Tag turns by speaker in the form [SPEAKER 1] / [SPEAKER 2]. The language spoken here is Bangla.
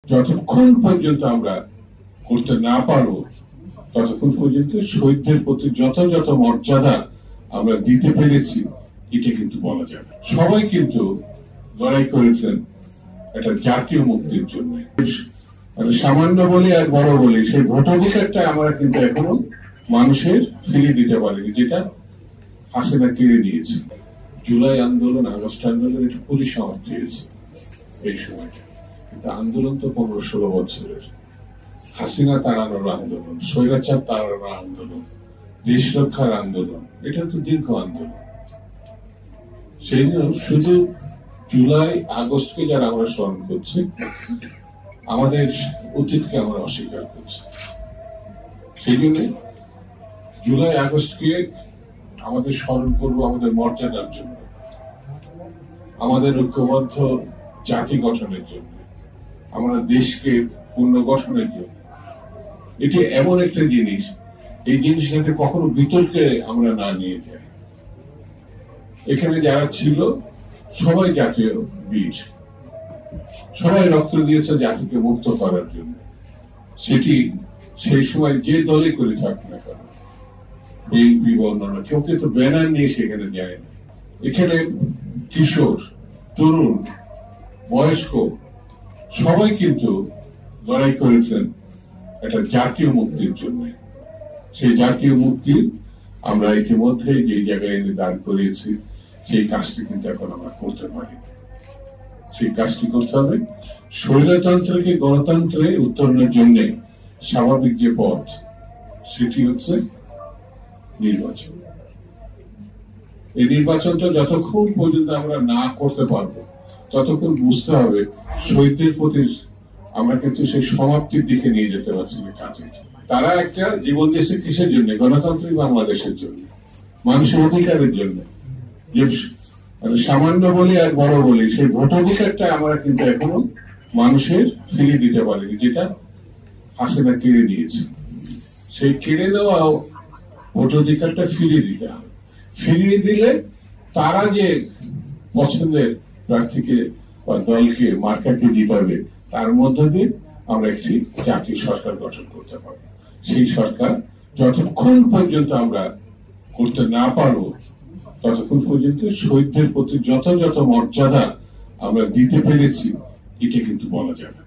[SPEAKER 1] যতক্ষণ পর্যন্ত আমরা করতে না পারবো ততক্ষণ পর্যন্ত শহীদদের প্রতি যথাযথ মর্যাদা আমরা দিতে পেরেছি এটা কিন্তু বলা যাবে। সবাই কিন্তু লড়াই করেছেন একটা জাতীয় মুক্তির জন্য। সামান্য বলি আর বড় বলি, সেই ভোটাধিকারটা আমরা কিন্তু এখনো মানুষের ফিরিয়ে দিতে পারিনি, যেটা হাসিনা কেড়ে দিয়েছে। জুলাই আন্দোলন, আগস্ট আন্দোলন এটা পরিসমাপ্তি হয়েছে এই সময়টা, কিন্তু আন্দোলন তো 15-16 বছরের। হাসিনা তাড়ানোর আন্দোলন, স্বৈরাচার তাড়ানোর আন্দোলন, দেশ রক্ষার আন্দোলন, এটা তো দীর্ঘ আন্দোলন। সেই জন্য শুধু জুলাই আগস্টকে যারা আমরা স্মরণ করছি, আমাদের অতীতকে আমরা অস্বীকার করছি। সেই জন্য জুলাই আগস্টকে আমাদের স্মরণ করবো আমাদের মর্যাদার জন্য, আমাদের ঐক্যবদ্ধ জাতি গঠনের জন্য, আমরা দেশকে পুনর্গঠনের জন্য। এটি এমন একটা জিনিস, এই জিনিসটাকে কখনো বিতর্কে আমরা না নিয়ে যাই। এখানে যারা ছিল সবাই জাতীয় বীর, সবাই রক্ত দিয়েছে জাতিকে মুক্ত করার জন্য। সেটি সেই সময় যে দলে করে থাক না কেন, বিএনপি বা অন্যান্য, কেউ কিন্তু ব্যানার নিয়ে সেখানে যায় না। এখানে কিশোর, তরুণ, বয়স্ক সবাই কিন্তু লড়াই করেছেন একটা জাতীয় মুক্তির জন্য। সেই জাতীয় মুক্তি আমরা ইতিমধ্যে যে জায়গায় এনে দাঁড় করিয়েছি, সেই কাজটি কিন্তু এখন আমরা করতে পারি। সেই কাজটি করতে হবে। স্বৈরতন্ত্রকে গণতন্ত্রে উত্তরণের জন্য স্বাভাবিক যে পথ, সেটি হচ্ছে নির্বাচন। এই নির্বাচনটা যতক্ষণ পর্যন্ত আমরা না করতে পারবো ততক্ষণ বুঝতে হবে শহীদদের প্রতি আমরা কিন্তু সেই সমাপ্তির দিকে নিয়ে যেতে পারছি না কাজে। তারা একটা জীবন দিয়েছে কিসের জন্য? গণতান্ত্রিক বাংলাদেশের জন্য, মানুষের অধিকারের জন্য। যে সামান্য বলি আর বড় বলি, সেই ভোটাধিকারটা আমরা কিন্তু এখনো মানুষের ফিরিয়ে দিতে পারিনি, যেটা হাসিনা কেড়ে দিয়েছে। সেই কেড়ে দেওয়া ভোটাধিকারটা ফিরিয়ে দিতে হবে। ফিরিয়ে দিলে তারা যে পছন্দের প্রার্থীকে বা দলকে, মার্কাকে জিতাবে, তার মধ্য দিয়ে আমরা একটি জাতীয় সরকার গঠন করতে পারবো। সেই সরকার যতক্ষণ পর্যন্ত আমরা করতে না পারবো ততক্ষণ পর্যন্ত শহীদদের প্রতি যথাযথ মর্যাদা আমরা দিতে পেরেছি এটা কিন্তু বলা যাবে।